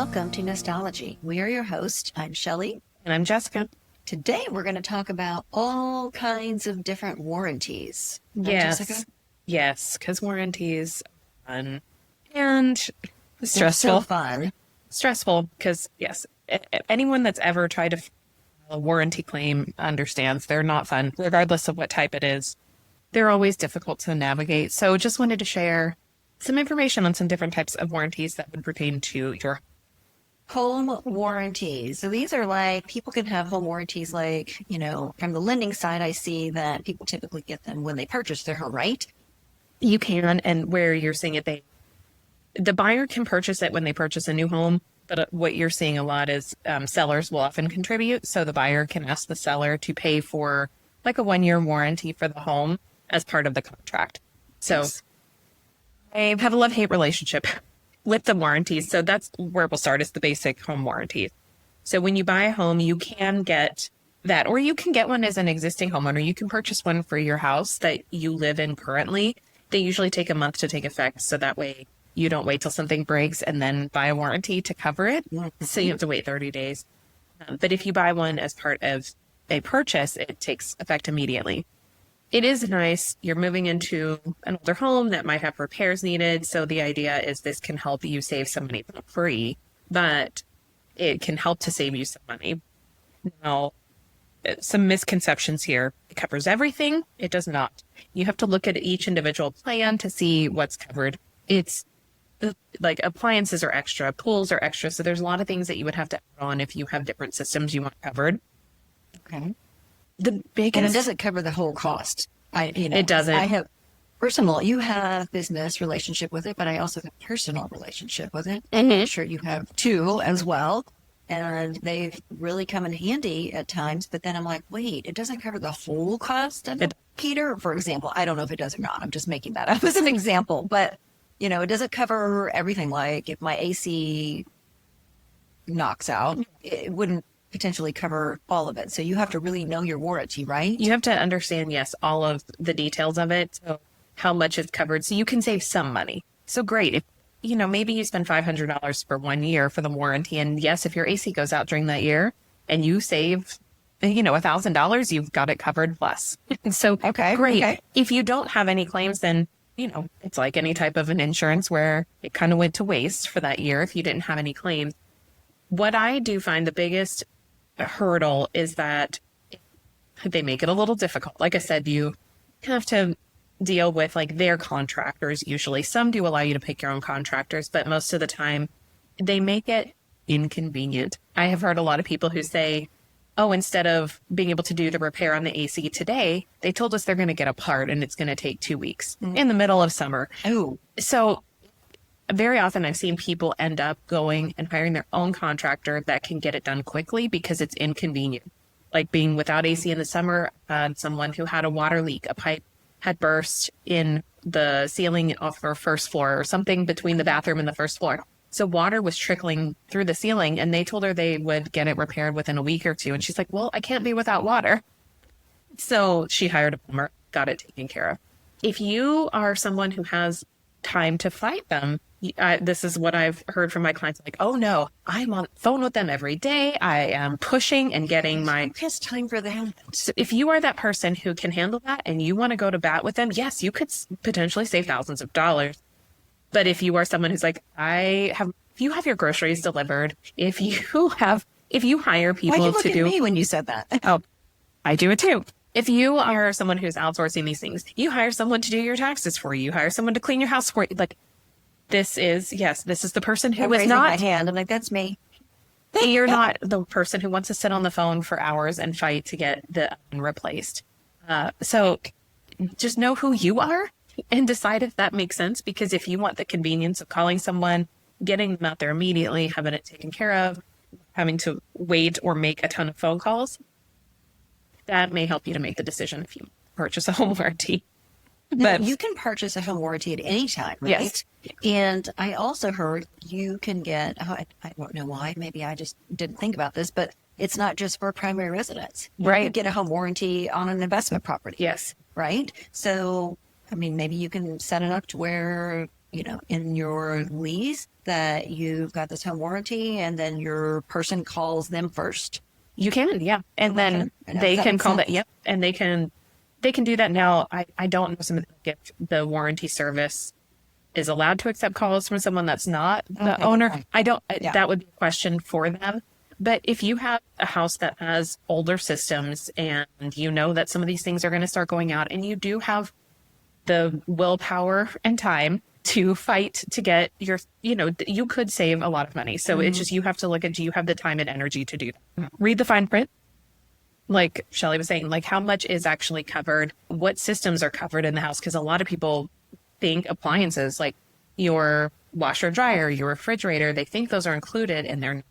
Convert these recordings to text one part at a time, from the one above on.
Welcome to Nostology. We are your hosts. I'm Shelley. And I'm Jessica. Today we're going to talk about all kinds of different warranties. Right, Yes. Jessica? Yes, because warranties are fun and They're stressful. so fun. Stressful because, yes, anyone that's ever tried to file a warranty claim understands they're not fun, regardless of what type it is. They're always difficult to navigate. So just wanted to share some information on some different types of warranties that would pertain to your Home warranties. So these are like, people can have home warranties like, from the lending side, I see that people typically get them when they purchase their home, right? You can, and where you're seeing it, the buyer can purchase it when they purchase a new home, but what you're seeing a lot is sellers will often contribute. So the buyer can ask the seller to pay for like a 1-year warranty for the home as part of the contract. So Yes. I have a love-hate relationship with the warranties. So that's where we'll start, is the basic home warranty. So when you buy a home, you can get that, or you can get one as an existing homeowner. You can purchase one for your house that you live in currently. They usually take a month to take effect. So that way you don't wait till something breaks and then buy a warranty to cover it. So you have to wait 30 days. But if you buy one as part of a purchase, it takes effect immediately. It is nice. You're moving into an older home that might have repairs needed. So the idea is this can help you save some money. It's not free, but it can help to save you some money. Now, some misconceptions here. It covers everything. It does not. You have to look at each individual plan to see what's covered. It's like appliances are extra, pools are extra. So there's a lot of things that you would have to add on if you have different systems you want covered. Okay. The biggest, And it doesn't cover the whole cost. It doesn't. I have personal, you have business relationship with it, but I also have personal relationship with it. And I'm sure you have too as well. And they've really come in handy at times. But then I'm like, wait, it doesn't cover the whole cost of a heater, for example. I don't know if it does or not. I'm just making that up as an example. But, it doesn't cover everything. Like if my AC knocks out, it wouldn't potentially cover all of it. So you have to really know your warranty, right? You have to understand, yes, all of the details of it. So how much is covered. So you can save some money. So great. If, maybe you spend $500 for 1 year for the warranty. And yes, if your AC goes out during that year and you save, $1,000, you've got it covered plus. So Okay, great. okay. If you don't have any claims, then, it's like any type of an insurance where it kind of went to waste for that year if you didn't have any claims. What I do find the biggest hurdle is that they make it a little difficult. Like I said, you have to deal with like their contractors. Usually some do allow you to pick your own contractors, but most of the time they make it inconvenient. I have heard a lot of people who say, oh, instead of being able to do the repair on the AC today, they told us they're going to get a part and it's going to take 2 weeks in the middle of summer. Oh, So very often I've seen people end up going and hiring their own contractor that can get it done quickly because it's inconvenient. Like being without AC in the summer, someone who had a water leak, a pipe had burst in the ceiling off our first floor or something between the bathroom and the first floor. So water was trickling through the ceiling and they told her they would get it repaired within a week or two. And she's like, well, I can't be without water. So she hired a plumber, got it taken care of. If you are someone who has time to fight them, this is what I've heard from my clients, like, oh no, I'm on the phone with them every day. I am pushing and getting who has time for that? So if you are that person who can handle that and you want to go to bat with them, yes, you could potentially save thousands of dollars. But if you are someone who's like, if you have your groceries delivered, if you hire people Why'd you look to at do, me when you said that? oh, I do it too. If you are someone who's outsourcing these things, you hire someone to do your taxes for you, hire someone to clean your house for you. Like, this is the person who I'm is raising my not, hand. I'm like, that's me. you're not the person who wants to sit on the phone for hours and fight to get the oven replaced. So just know who you are and decide if that makes sense. Because if you want the convenience of calling someone, getting them out there immediately, having it taken care of, having to wait or make a ton of phone calls, that may help you to make the decision if you purchase a home warranty. But you can purchase a home warranty at any time, right? Yes. And I also heard you can get, I don't know why, maybe I just didn't think about this, but it's not just for primary residence. You Right. can get a home warranty on an investment property. Yes. Right? So, I mean, maybe you can set it up to where in your lease that you've got this home warranty and then your person calls them first? You can, yeah. And then And they that can makes call that, sense. yep. And they can do that now. I don't know some of if the warranty service is allowed to accept calls from someone that's not the Okay, owner. fine. I don't, Yeah. that would be a question for them. But if you have a house that has older systems and you know that some of these things are going to start going out and you do have the willpower and time to fight to get your, you could save a lot of money. So it's just, you have to look at, do you have the time and energy to do that? Read the fine print. Like Shelley was saying, like how much is actually covered? What systems are covered in the house? Because a lot of people think appliances like your washer, dryer, your refrigerator, they think those are included and they're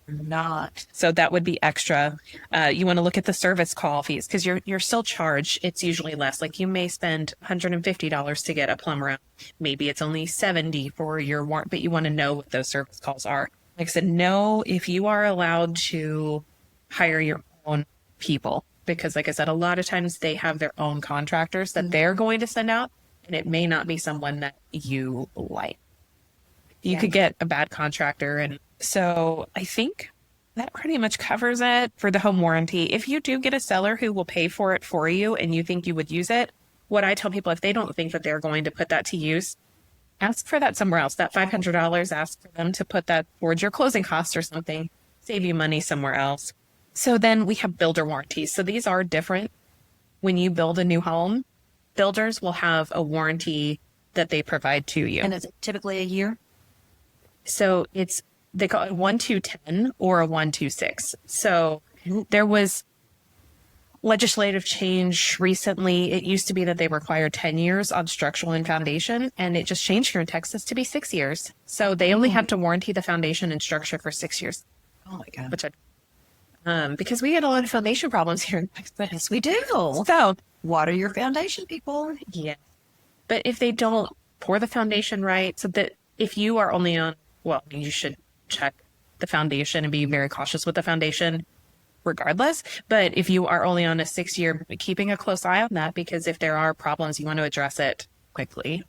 not. So that would be extra. You want to look at the service call fees because you're still charged. It's usually less. Like you may spend $150 to get a plumber out. Maybe it's only $70 for your warrant, but you want to know what those service calls are. Like I said, know if you are allowed to hire your own people because, like I said, a lot of times they have their own contractors that they're going to send out, and it may not be someone that you like. You could get a bad contractor. And so I think that pretty much covers it for the home warranty. If you do get a seller who will pay for it for you and you think you would use it, what I tell people, if they don't think that they're going to put that to use, ask for that somewhere else. That $500, ask for them to put that towards your closing costs or something, save you money somewhere else. So then we have builder warranties. So these are different. When you build a new home, builders will have a warranty that they provide to you. And is it typically a year? So they call it 1-2-10 or a 1-2-6. So there was legislative change recently. It used to be that they required 10 years on structural and foundation, and it just changed here in Texas to be 6 years. So they only have to warranty the foundation and structure for 6 years. Oh my God. Which because we had a lot of foundation problems here in Texas. Yes, we do. So Water your foundation, people. yeah. But if they don't pour the foundation right, so that if you are only on, well, you should check the foundation and be very cautious with the foundation regardless. But if you are only on a 6 year, keeping a close eye on that, because if there are problems, you want to address it quickly.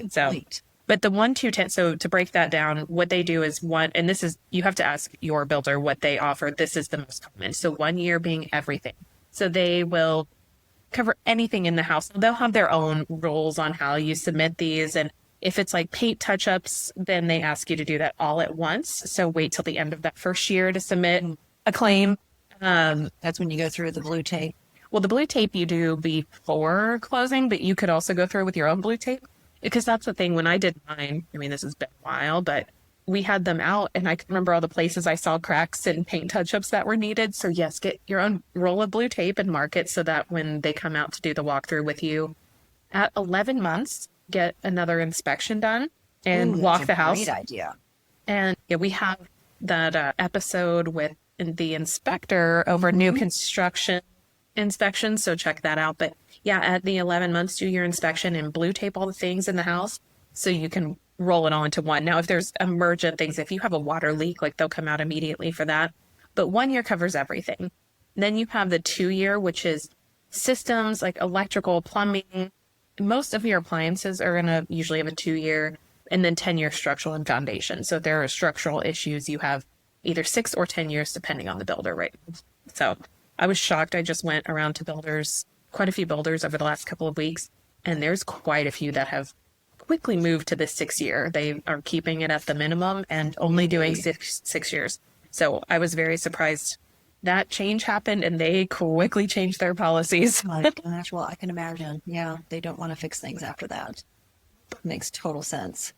So, Right. but the 1-2-10, so to break that down, what they do is and this is, you have to ask your builder what they offer. This is the most common. So 1 year being everything. So they will cover anything in the house. They'll have their own rules on how you submit these. And if it's like paint touch-ups, then they ask you to do that all at once. So wait till the end of that first year to submit a claim. That's when you go through the blue tape. Well, the blue tape you do before closing, but you could also go through with your own blue tape. Because that's the thing, when I did mine, I mean, this has been a while, but we had them out and I can remember all the places I saw cracks and paint touch-ups that were needed. So yes, get your own roll of blue tape and mark it so that when they come out to do the walkthrough with you at 11 months, get another inspection done and Ooh, walk that's the a house. Great idea. And yeah, we have that episode with the inspector over new construction inspection. So check that out. But yeah, at the 11 months, do your inspection and blue tape all the things in the house so you can roll it all into one. Now, if there's emergent things, if you have a water leak, like they'll come out immediately for that. But 1 year covers everything. Then you have the 2 year, which is systems like electrical, plumbing. Most of your appliances are usually have a 2 year, and then 10-year structural and foundation. So if there are structural issues, you have either 6 or 10 years, depending on the builder, right? So I was shocked. I just went around to builders, quite a few builders over the last couple of weeks, and there's quite a few that have quickly moved to the 6 year. They are keeping it at the minimum and only doing 6 years. So I was very surprised that change happened and they quickly changed their policies. My gosh, well, I can imagine. Yeah, they don't want to fix things after that. Makes total sense.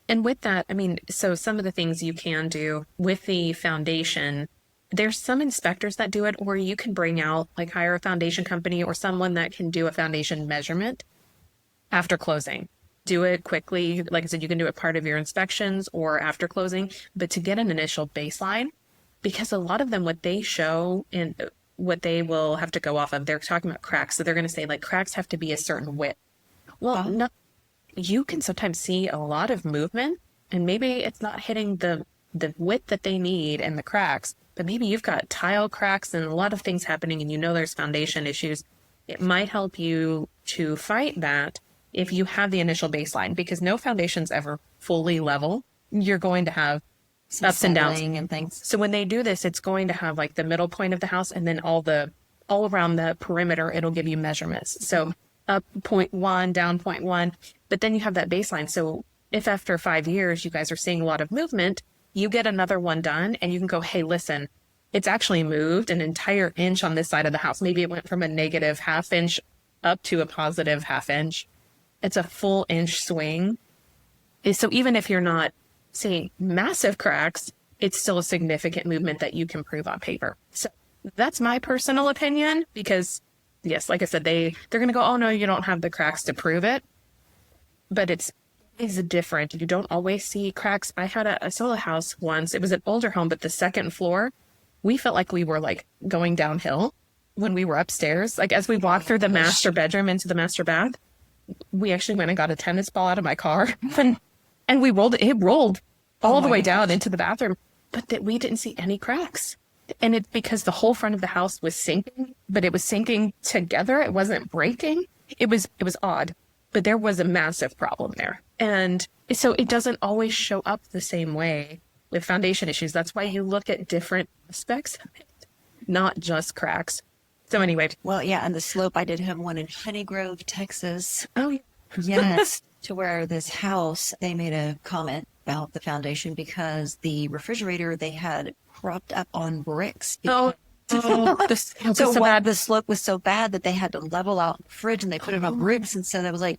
And with that, I mean, so some of the things you can do with the foundation, there's some inspectors that do it, or you can bring out, like hire a foundation company or someone that can do a foundation measurement after closing. Do it quickly. Like I said, you can do it part of your inspections or after closing, but to get an initial baseline, because a lot of them, what they show and what they will have to go off of, they're talking about cracks. So they're going to say like cracks have to be a certain width. Well, no, you can sometimes see a lot of movement and maybe it's not hitting the width that they need and the cracks, but maybe you've got tile cracks and a lot of things happening and you know there's foundation issues. It might help you to fight that if you have the initial baseline, because no foundation's ever fully level. You're going to have ups and downs and things. So when they do this, it's going to have like the middle point of the house and then all around the perimeter, it'll give you measurements. So up 0.1, down 0.1, but then you have that baseline. So if after 5 years, you guys are seeing a lot of movement, you get another one done and you can go, hey, listen, it's actually moved an entire inch on this side of the house. Maybe it went from a negative ½ inch up to a positive ½ inch. It's a full inch swing. So even if you're not seeing massive cracks, it's still a significant movement that you can prove on paper. So that's my personal opinion, because yes, like I said, they're going to go, oh no, you don't have the cracks to prove it. But it's different. You don't always see cracks. I saw a house once. It was an older home, but the second floor, we felt like we were like going downhill when we were upstairs. Like as we walked through the master bedroom into the master bath, we actually went and got a tennis ball out of my car and we rolled all the way down into the bathroom, but that we didn't see any cracks. And it's because the whole front of the house was sinking, but it was sinking together. It wasn't breaking. It was odd, but there was a massive problem there. And so it doesn't always show up the same way with foundation issues. That's why you look at different aspects of it, not just cracks. So anyway. Well, yeah, and the slope, I did have one in Honey Grove, Texas. Oh, yeah. Yes, to where this house, they made a comment about the foundation because the refrigerator they had propped up on bricks. So the slope was so bad that they had to level out the fridge and they put it on bricks. And so I was like,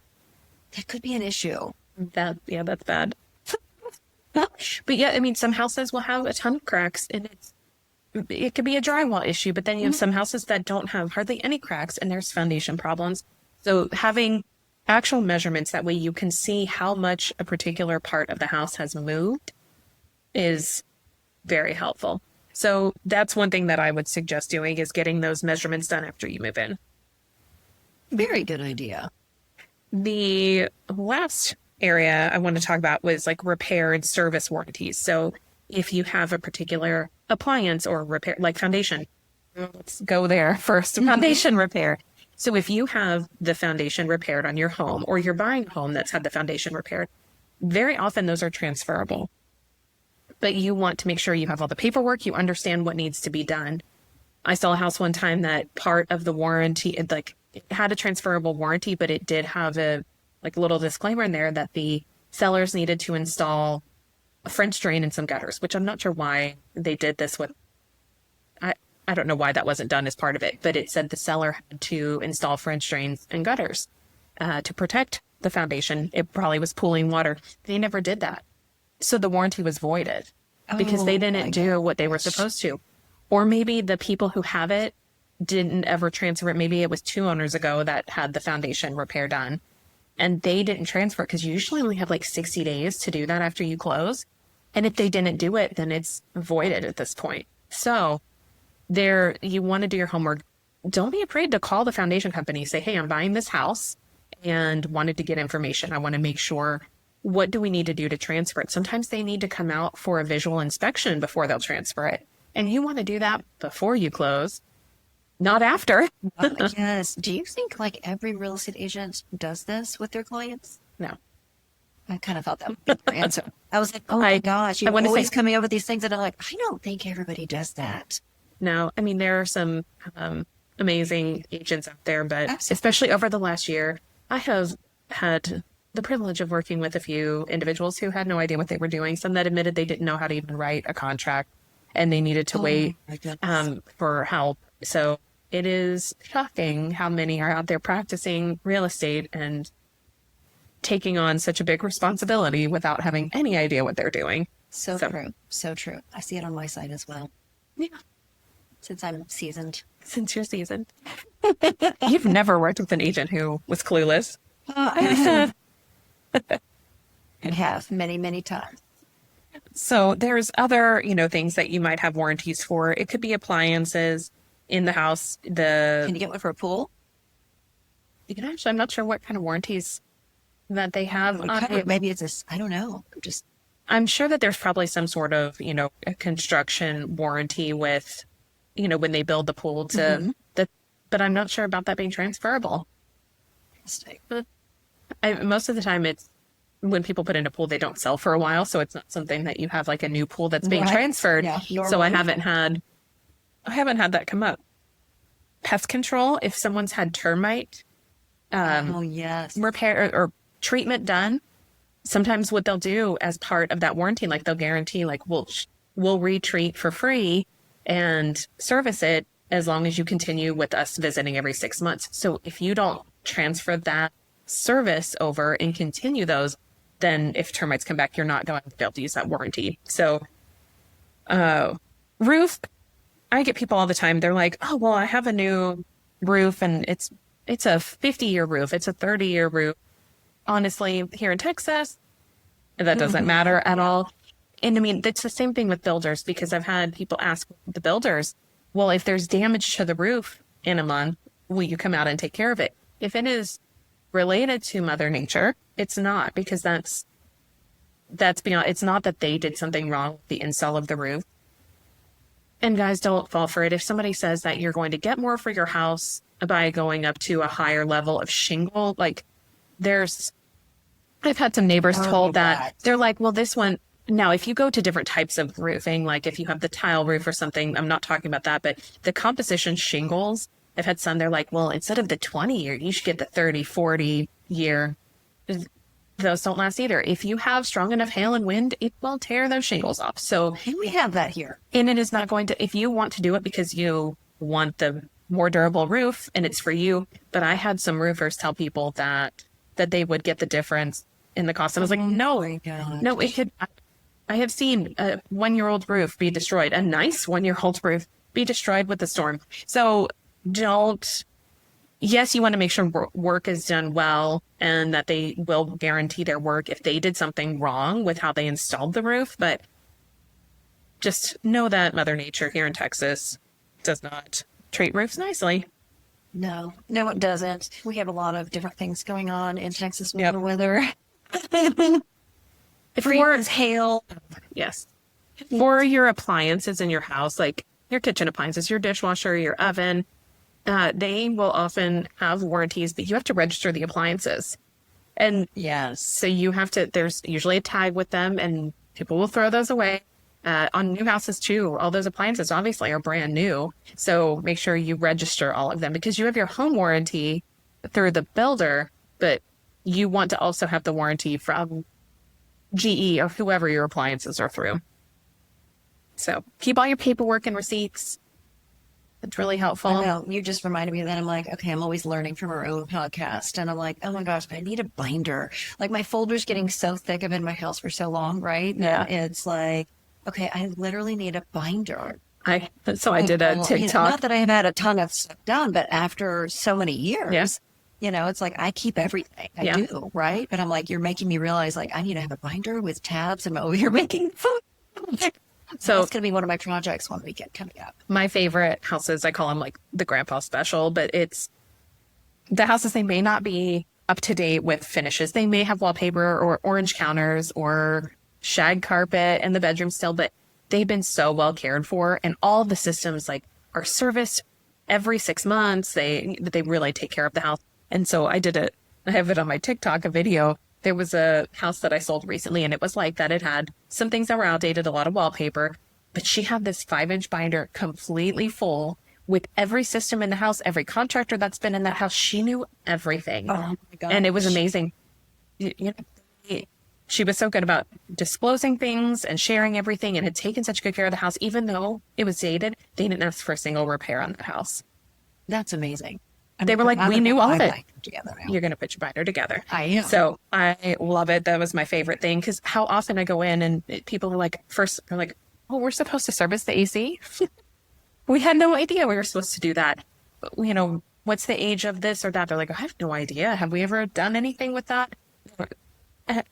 that could be an issue. That's bad. But yeah, I mean, some houses will have a ton of cracks and it could be a drywall issue, but then you have some houses that don't have hardly any cracks and there's foundation problems. So having actual measurements, that way you can see how much a particular part of the house has moved, is very helpful. So that's one thing that I would suggest doing, is getting those measurements done after you move in. Very good idea. The last area I want to talk about was like repair and service warranties. So if you have a particular appliance or repair, like foundation, let's go there first, foundation repair. So if you have the foundation repaired on your home, or you're buying a home that's had the foundation repaired, very often those are transferable. But you want to make sure you have all the paperwork, you understand what needs to be done. I saw a house one time that part of the warranty, it had a transferable warranty, but it did have a little disclaimer in there that the sellers needed to install a French drain and some gutters, which I'm not sure why they did this with. I don't know why that wasn't done as part of it, but it said the seller had to install French drains and gutters to protect the foundation. It probably was pooling water. They never did that. So the warranty was voided because they didn't do what they were supposed to. Or maybe the people who have it didn't ever transfer it. Maybe it was 2 owners ago that had the foundation repair done and they didn't transfer it, because you usually only have like 60 days to do that after you close. And if they didn't do it, then it's voided at this point. So you want to do your homework. Don't be afraid to call the foundation company. Say, hey, I'm buying this house and wanted to get information. I want to make sure, what do we need to do to transfer it? Sometimes they need to come out for a visual inspection before they'll transfer it. And you want to do that before you close, not after. Yes. Do you think like every real estate agent does this with their clients? No. I kind of thought that would be your answer. I was like, oh my gosh, you're always coming up with these things that are like, I don't think everybody does that. No, I mean, there are some amazing agents out there, but especially over the last year, I have had the privilege of working with a few individuals who had no idea what they were doing. Some that admitted they didn't know how to even write a contract and they needed to wait for help. So it is shocking how many are out there practicing real estate and taking on such a big responsibility without having any idea what they're doing. So true. So true. I see it on my side as well. Yeah. Since I'm seasoned. Since you're seasoned. You've never worked with an agent who was clueless. I have many, many times. So there's other, things that you might have warranties for. It could be appliances in the house. Can you get one for a pool? Actually, I'm not sure what kind of warranties that they have. Maybe it's I don't know. I'm sure that there's probably some sort of, a construction warranty with, when they build the pool to but I'm not sure about that being transferable. Most of the time it's when people put in a pool, they don't sell for a while. So it's not something that you have like a new pool that's being Right. transferred. Yeah, So normally. I haven't had that come up. Pest control, if someone's had termite Oh, yes. repair or treatment done, sometimes what they'll do as part of that warranty, like they'll guarantee like we'll retreat for free and service it as long as you continue with us visiting every 6 months. So if you don't transfer that service over and continue those, then if termites come back, you're not going to be able to use that warranty. So roof, I get people all the time. They're like, oh, well, I have a new roof and it's a 50-year roof. It's a 30-year roof. Honestly, here in Texas, that doesn't matter at all. And I mean, it's the same thing with builders because I've had people ask the builders, well, if there's damage to the roof in a month, will you come out and take care of it? If it is related to Mother Nature, it's not because that's beyond, it's not that they did something wrong with the install of the roof. And guys, don't fall for it. If somebody says that you're going to get more for your house by going up to a higher level of shingle, like I've had some neighbors told that they're like, well, this one, now if you go to different types of roofing, like if you have the tile roof or something, I'm not talking about that, but the composition shingles, I've had some, they're like, well, instead of the 20-year, you should get the 30, 40-year. Those don't last either. If you have strong enough hail and wind, it will tear those shingles off. So, And we have that here. and it is not going to, if you want to do it because you want the more durable roof and it's for you, but I had some roofers tell people that they would get the difference in the cost. I was like, no, my God. no, it could. I have seen a 1-year-old roof be destroyed, a nice 1-year-old roof be destroyed with the storm. So don't, yes, you want to make sure work is done well and that they will guarantee their work if they did something wrong with how they installed the roof. But just know that Mother Nature here in Texas does not treat roofs nicely. No, it doesn't. We have a lot of different things going on in Texas with Yep. the weather. If Freeze, hail. yes. For your appliances in your house, like your kitchen appliances, your dishwasher, your oven, they will often have warranties, but you have to register the appliances. And Yes. so you have to, there's usually a tag with them and people will throw those away. On new houses too, all those appliances obviously are brand new. So make sure you register all of them because you have your home warranty through the builder, but you want to also have the warranty from GE or whoever your appliances are through. So keep all your paperwork and receipts. It's really helpful. I know. You just reminded me of that. I'm like, okay, I'm always learning from our own podcast. And I'm like, oh my gosh, I need a binder. Like my folder's getting so thick. I've been in my house for so long, right? Yeah. And it's like, okay, I literally need a binder. I did a TikTok. Not that I have had a ton of stuff done, but after so many years, it's like I keep everything. I do, right? But I'm like, you're making me realize like I need to have a binder with tabs and you're making food. So it's going to be one of my projects one weekend coming up. My favorite houses, I call them like the grandpa special, but it's the houses, they may not be up to date with finishes. They may have wallpaper or orange counters or shag carpet in the bedroom still, but they've been so well cared for. And all the systems like are serviced every 6 months. They really take care of the house. And so I have it on my TikTok, a video. There was a house that I sold recently and it was like that. It had some things that were outdated, a lot of wallpaper, but she had this 5-inch binder completely full with every system in the house, every contractor that's been in that house. She knew everything. Oh my God. And it was amazing. She was so good about disclosing things and sharing everything and had taken such good care of the house. Even though it was dated, they didn't ask for a single repair on the house. That's amazing. They were like, we knew all of it. Together now. You're going to put your binder together. I am. So I love it. That was my favorite thing because how often I go in and people are like, oh, we're supposed to service the AC. We had no idea we were supposed to do that. What's the age of this or that? They're like, I have no idea. Have we ever done anything with that? A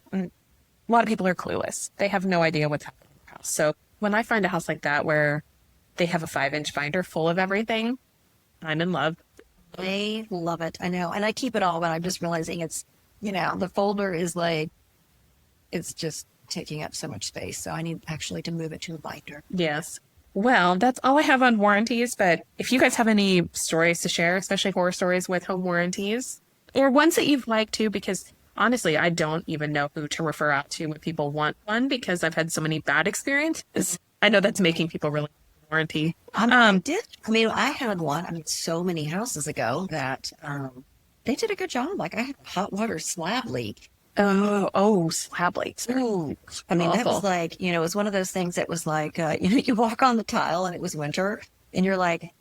lot of people are clueless. They have no idea what's happening in their house. So when I find a house like that where they have a 5-inch binder full of everything, I'm in love. I love it. I know. And I keep it all, but I'm just realizing it's, the folder is like, it's just taking up so much space. So I need actually to move it to a binder. Yes. Well, that's all I have on warranties. But if you guys have any stories to share, especially horror stories with home warranties or ones that you've liked too, because honestly, I don't even know who to refer out to when people want one because I've had so many bad experiences. I know that's making people really warranty. I did. I mean, I had one. I mean, so many houses ago that they did a good job. Like I had a hot water slab leak. Slab leaks. Ooh. I mean, that Awful. was like, it was one of those things that was like, you walk on the tile and it was winter and you're like,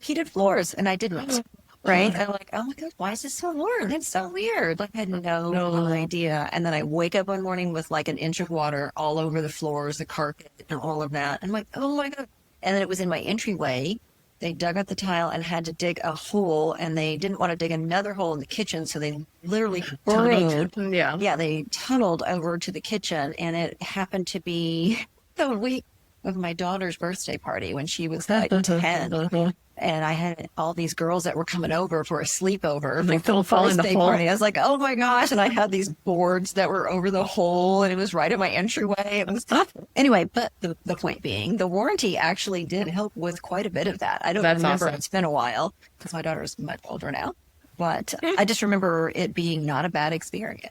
heated floors. And I didn't. Right. And I'm like, oh my God, why is this so warm? It's so weird. Like I had no idea. And then I wake up one morning with like an inch of water all over the floors, the carpet, and all of that. I'm like, oh my God. And then it was in my entryway. They dug up the tile and had to dig a hole, and they didn't want to dig another hole in the kitchen, so they literally tunneled. Yeah. They tunneled over to the kitchen, and it happened to be the week of my daughter's birthday party when she was like 10. And I had all these girls that were coming over for a sleepover. Like they'll fall in the hole. Party. I was like, oh my gosh. And I had these boards that were over the hole and it was right at my entryway. It was tough. Anyway, but the point being, the warranty actually did help with quite a bit of that. I don't That's remember. awesome. It's been a while because my daughter's much older now. But I just remember it being not a bad experience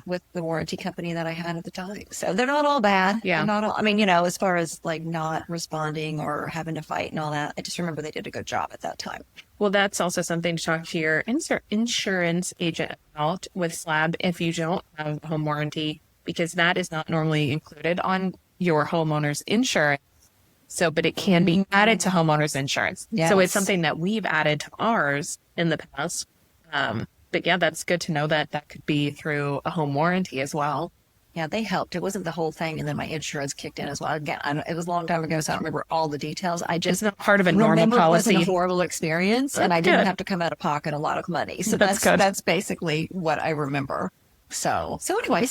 with the warranty company that I had at the time. So they're not all bad. Yeah. They're not all, I mean, as far as like not responding or having to fight and all that, I just remember they did a good job at that time. Well, that's also something to talk to your insurance agent about with SLAB if you don't have a home warranty, because that is not normally included on your homeowner's insurance. So, but it can be added to homeowner's insurance. Yes. So it's something that we've added to ours in the past. But yeah, that's good to know that that could be through a home warranty as well. Yeah, they helped. It wasn't the whole thing, and then my insurance kicked in as well. Again, it was a long time ago, so I don't remember all the details. I just It's not part of a normal remember policy. It wasn't a horrible experience, and I didn't have to come out of pocket a lot of money. So That's good. That's basically what I remember. So anyway,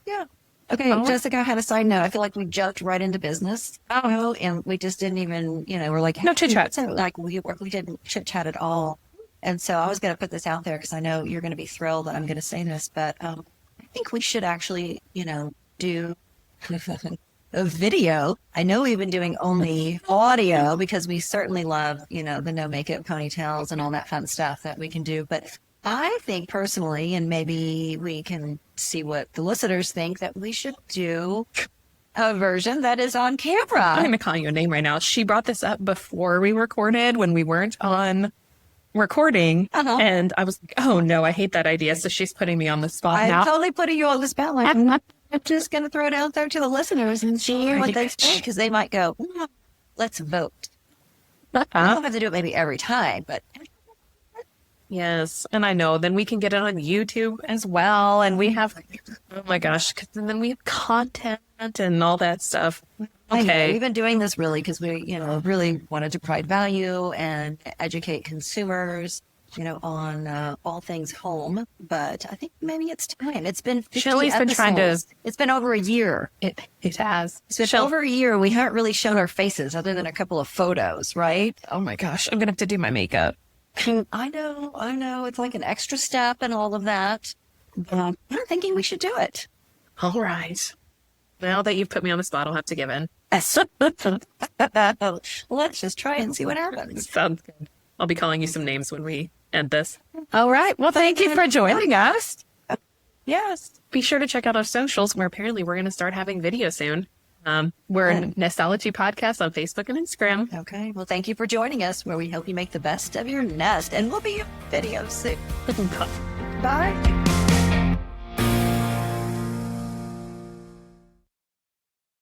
yeah. Okay, Jessica, I had a side note. I feel like we jumped right into business. And we just didn't even, we're like, No chit chat. So like we didn't chit chat at all. And so I was going to put this out there because I know you're going to be thrilled that I'm going to say this, but I think we should actually, do a video. I know we've been doing only audio because we certainly love, the no makeup ponytails and all that fun stuff that we can do. But I think personally, and maybe we can see what the listeners think, that we should do a version that is on camera. I'm going to call you a name right now. She brought this up before we recorded when we weren't on recording. And I was like, oh no, I hate that idea. So she's putting me on the spot now. I'm totally putting you on the spot. Like, I'm just going to throw it out there to the listeners and see what they think, because they might go, let's vote. I don't have to do it maybe every time, but Yes. And I know then we can get it on YouTube as well. And we have, oh my gosh, 'cause then we have content and all that stuff. I know, Okay. we've been doing this really because we, really wanted to provide value and educate consumers, on all things home. But I think maybe it's time. It's been 50 Shelly's been trying to- episodes. It's been over a year. It has. It's been over a year. We haven't really shown our faces other than a couple of photos, right? Oh my gosh, I'm going to have to do my makeup. I know. It's like an extra step and all of that. But I'm thinking we should do it. All right. Now that you've put me on the spot, I'll have to give in. Let's just try and see what happens. Sounds good. I'll be calling you some names when we end this. All right. Well, thank you for joining us. Yes. Be sure to check out our socials, where apparently we're going to start having video soon. We're a Nestology Podcast on Facebook and Instagram. Okay. Well, thank you for joining us, where we help you make the best of your nest. And we'll be your videos soon. Bye.